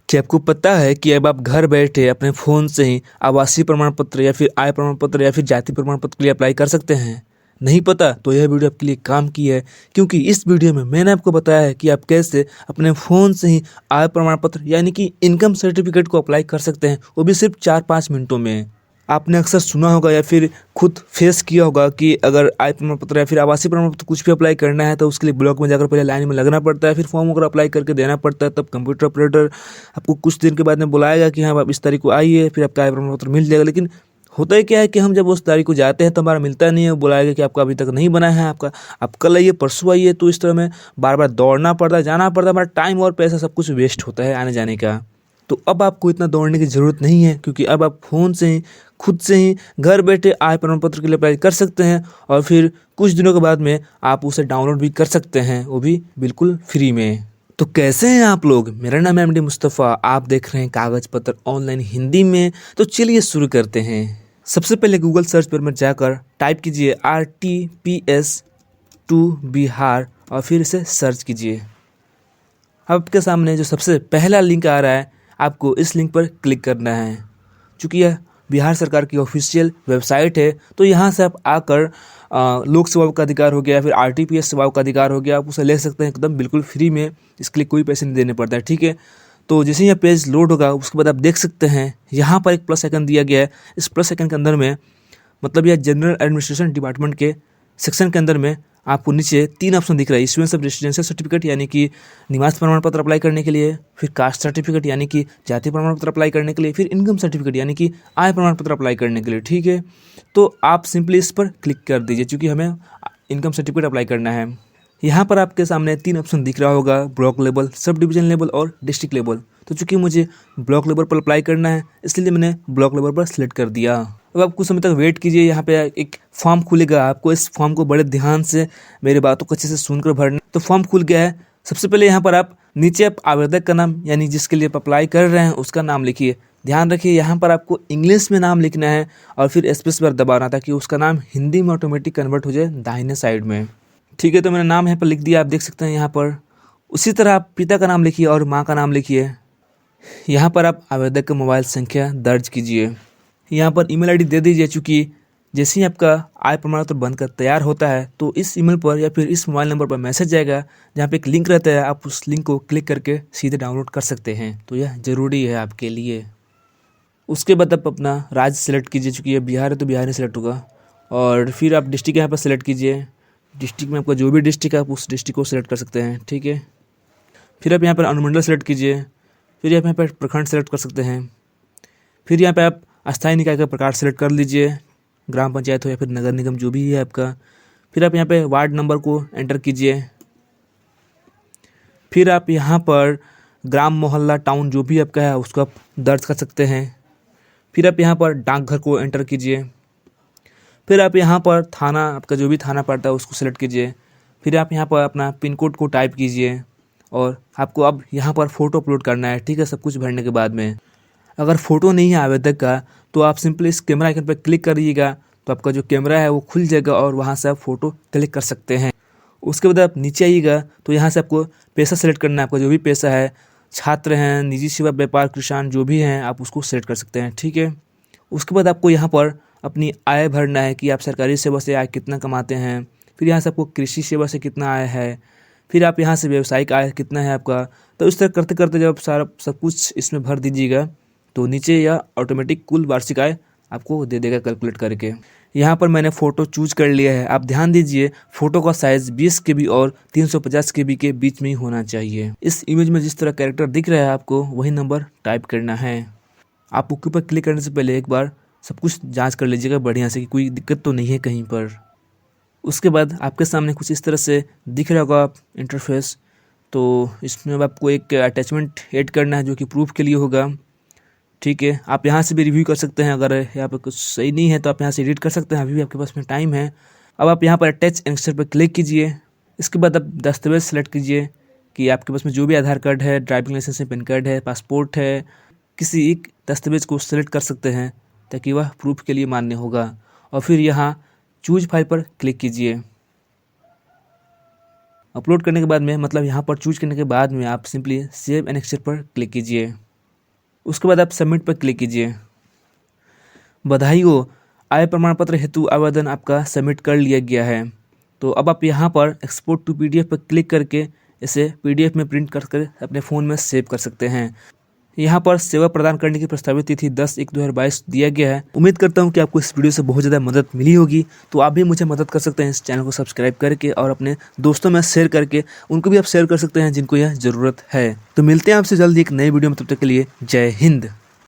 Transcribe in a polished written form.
क्या आपको पता है कि अब आप घर बैठे अपने फ़ोन से ही आवासीय प्रमाण पत्र या फिर आय प्रमाण पत्र या फिर जाति प्रमाण पत्र के लिए अप्लाई कर सकते हैं? नहीं पता तो यह वीडियो आपके लिए काम की है, क्योंकि इस वीडियो में मैंने आपको बताया है कि आप कैसे अपने फ़ोन से ही आय प्रमाण पत्र यानी कि इनकम सर्टिफिकेट को अप्लाई कर सकते हैं, वो भी सिर्फ 4-5 मिनटों में। आपने अक्सर सुना होगा या फिर खुद फेस किया होगा कि अगर आय प्रमाण पत्र या फिर आवासीय प्रमाण पत्र कुछ भी अप्लाई करना है तो उसके लिए ब्लॉक में जाकर पहले लाइन में लगना पड़ता है, फिर फॉर्म वगैरह अप्लाई करके देना पड़ता है। तब कंप्यूटर ऑपरेटर आपको कुछ दिन के बाद में बुलाएगा कि हाँ आप इस तारीख को आइए, फिर आपका आय प्रमाण पत्र मिल जाएगा। लेकिन होता है क्या है कि हम जब उस तारीख को जाते हैं तो हमारा मिलता नहीं है, वो बुलाएगा कि आपका अभी तक नहीं बना है, आपका आप कल आइए परसों आइए। तो इस तरह में बार बार दौड़ना पड़ता है, जाना पड़ता है, हमारा टाइम और पैसा सब कुछ वेस्ट होता है आने जाने का। तो अब आपको इतना दौड़ने की ज़रूरत नहीं है, क्योंकि अब आप फ़ोन से ही खुद से ही घर बैठे आय प्रमाण पत्र के लिए अप्लाई कर सकते हैं और फिर कुछ दिनों के बाद में आप उसे डाउनलोड भी कर सकते हैं, वो भी बिल्कुल फ्री में। तो कैसे हैं आप लोग? मेरा नाम है एमडी मुस्तफ़ा, आप देख रहे हैं कागज़ पत्र ऑनलाइन हिंदी में। तो चलिए शुरू करते हैं। सबसे पहले गूगल सर्च पर में जाकर टाइप कीजिए RTPS 2 बिहार और फिर इसे सर्च कीजिए। आपके सामने जो सबसे पहला लिंक आ रहा है, आपको इस लिंक पर क्लिक करना है। चूँकि यह बिहार सरकार की ऑफिशियल वेबसाइट है, तो यहाँ से आप आकर लोक सेवाओं का अधिकार हो गया या फिर RTPS सेवाओं का अधिकार हो गया, आप उसे ले सकते हैं एकदम बिल्कुल फ्री में। इसके लिए कोई पैसे नहीं देने पड़ता है, ठीक है। तो जैसे ही यह पेज लोड होगा उसके बाद आप देख सकते हैं यहाँ पर एक प्लस आइकन दिया गया है। इस प्लस आइकन के अंदर में मतलब यह जनरल एडमिनिस्ट्रेशन डिपार्टमेंट के सेक्शन के अंदर में आपको नीचे 3 ऑप्शन दिख रहा है। इश्यूएंस ऑफ रेजिडेंशियल सर्टिफिकेट यानी कि निवास प्रमाण पत्र अप्लाई करने के लिए, फिर कास्ट सर्टिफिकेट यानी कि जाति प्रमाण पत्र अप्लाई करने के लिए, फिर इनकम सर्टिफिकेट यानी कि आय प्रमाण पत्र अप्लाई करने के लिए, ठीक है। तो आप सिंपली इस पर क्लिक कर दीजिए, क्योंकि हमें इनकम सर्टिफिकेट अप्लाई करना है। यहाँ पर आपके सामने 3 ऑप्शन दिख रहा होगा, block level, sub division level और डिस्ट्रिक्ट लेवल। तो चूँकि मुझे ब्लॉक लेवल पर अप्लाई करना है, इसलिए मैंने ब्लॉक लेवल पर सिलेक्ट कर दिया। अब आप कुछ समय तक वेट कीजिए, यहाँ पे एक फॉर्म खुलेगा। आपको इस फॉर्म को बड़े ध्यान से मेरी बातों को अच्छे से सुनकर भरना। तो फॉर्म खुल गया है। सबसे पहले यहाँ पर आप नीचे आप आवेदक का नाम यानी जिसके लिए आप अप्लाई कर रहे हैं उसका नाम लिखिए। ध्यान रखिए यहाँ पर आपको इंग्लिश में नाम लिखना है और फिर स्पेस पर दबाना ताकि उसका नाम हिंदी में ऑटोमेटिक कन्वर्ट हो जाए दाहिने साइड में, ठीक है। तो मैंने नाम यहाँ पर लिख दिया, आप देख सकते हैं यहाँ पर। उसी तरह आप पिता का नाम लिखिए और माँ का नाम लिखिए। यहाँ पर आप आवेदक का मोबाइल संख्या दर्ज कीजिए। यहाँ पर ईमेल आईडी दे दीजिए। चूँकि जैसे ही आपका आय प्रमाण पत्र बनकर तैयार होता है तो इस ईमेल पर या फिर इस मोबाइल नंबर पर मैसेज जाएगा, जहाँ पे एक लिंक रहता है। आप उस लिंक को क्लिक करके सीधे डाउनलोड कर सकते हैं। तो यह ज़रूरी है आपके लिए। उसके बाद आप अपना राज्य सेलेक्ट कीजिए। चूँकि ये बिहार है तो बिहार ही सेलेक्ट होगा। और फिर आप डिस्ट्रिक्ट यहाँ पर सेलेक्ट कीजिए। डिस्ट्रिक्ट में आपका जो भी डिस्ट्रिक्ट है आप उस डिस्ट्रिक्ट को सेलेक्ट कर सकते हैं, ठीक है। फिर आप यहाँ पर अनुमंडल सेलेक्ट कीजिए। फिर आप यहाँ पर प्रखंड सेलेक्ट कर सकते हैं। फिर यहाँ पे आप अस्थायी निकाय का प्रकार सेलेक्ट कर लीजिए, ग्राम पंचायत हो या फिर नगर निगम जो भी है आपका। फिर आप यहाँ पे वार्ड नंबर को एंटर कीजिए। फिर आप यहाँ पर ग्राम, मोहल्ला, टाउन जो भी आपका है उसको आप दर्ज कर सकते हैं। फिर आप यहाँ पर डाकघर को एंटर कीजिए। फिर आप यहाँ पर थाना, आपका जो भी थाना पड़ता है उसको सेलेक्ट कीजिए। फिर आप यहाँ पर अपना पिन कोड को टाइप कीजिए और आपको अब यहाँ पर फ़ोटो अपलोड करना है, ठीक है, सब कुछ भरने के बाद में। अगर फ़ोटो नहीं है आवेदक का तो आप सिंपली इस कैमरा आइकन पर क्लिक करिएगा, तो आपका जो कैमरा है वो खुल जाएगा और वहाँ से आप फ़ोटो क्लिक कर सकते हैं। उसके बाद आप नीचे आइएगा तो यहाँ से आपको पेशा सेलेक्ट करना है। आपका जो भी पेशा है, छात्र हैं, निजी सेवा, व्यापार, किसान जो भी हैं, आप उसको सेलेक्ट कर सकते हैं, ठीक है। उसके बाद आपको यहाँ पर अपनी आय भरना है कि आप सरकारी सेवा से आय कितना कमाते हैं। फिर यहाँ से आपको कृषि सेवा से कितना आय है। फिर आप यहाँ से व्यावसायिक आय कितना है आपका। तो इस तरह करते करते जब आप सारा सब कुछ इसमें भर दीजिएगा तो नीचे यह ऑटोमेटिक कुल वार्षिक आय आपको दे देगा कैलकुलेट करके। यहाँ पर मैंने फ़ोटो चूज कर लिया है। आप ध्यान दीजिए, फ़ोटो का साइज़ 20 KB और 350 KB के बीच में ही होना चाहिए। इस इमेज में जिस तरह कैरेक्टर दिख रहा है आपको वही नंबर टाइप करना है। आप ओके पर क्लिक करने से पहले एक बार सब कुछ जाँच कर लीजिएगा बढ़िया से कि कोई दिक्कत तो नहीं है कहीं पर। उसके बाद आपके सामने कुछ इस तरह से दिख रहा होगा इंटरफेस। तो इसमें अब आपको एक अटैचमेंट ऐड करना है जो कि प्रूफ के लिए होगा, ठीक है। आप यहाँ से भी रिव्यू कर सकते हैं। अगर यहाँ पर कुछ सही नहीं है तो आप यहाँ से एडिट कर सकते हैं, अभी भी आपके पास में टाइम है। अब आप यहाँ पर अटैच एनेक्सर पर क्लिक कीजिए। इसके बाद आप दस्तावेज सेलेक्ट कीजिए कि आपके पास में जो भी आधार कार्ड है, ड्राइविंग लाइसेंस है, पैन कार्ड है, पासपोर्ट है, किसी एक दस्तावेज को सेलेक्ट कर सकते हैं ताकि वह प्रूफ के लिए मान्य होगा। और फिर यहाँ चूज फाइल पर क्लिक कीजिए। अपलोड करने के बाद में, मतलब यहाँ पर चूज करने के बाद में आप सिंपली सेव एनेक्सर पर क्लिक कीजिए। उसके बाद आप सबमिट पर क्लिक कीजिए। बधाई हो, आय प्रमाण पत्र हेतु आवेदन आपका सबमिट कर लिया गया है। तो अब आप यहाँ पर एक्सपोर्ट टू पीडीएफ पर क्लिक करके इसे पीडीएफ में प्रिंट कर अपने फ़ोन में सेव कर सकते हैं। यहाँ पर सेवा प्रदान करने की प्रस्तावित तिथि 10/1/2022 दिया गया है। उम्मीद करता हूँ कि आपको इस वीडियो से बहुत ज़्यादा मदद मिली होगी। तो आप भी मुझे मदद कर सकते हैं इस चैनल को सब्सक्राइब करके और अपने दोस्तों में शेयर करके उनको भी आप शेयर कर सकते हैं जिनको यह ज़रूरत है। तो मिलते हैं आपसे जल्दी एक नई वीडियो में, तब तक के लिए जय हिंद।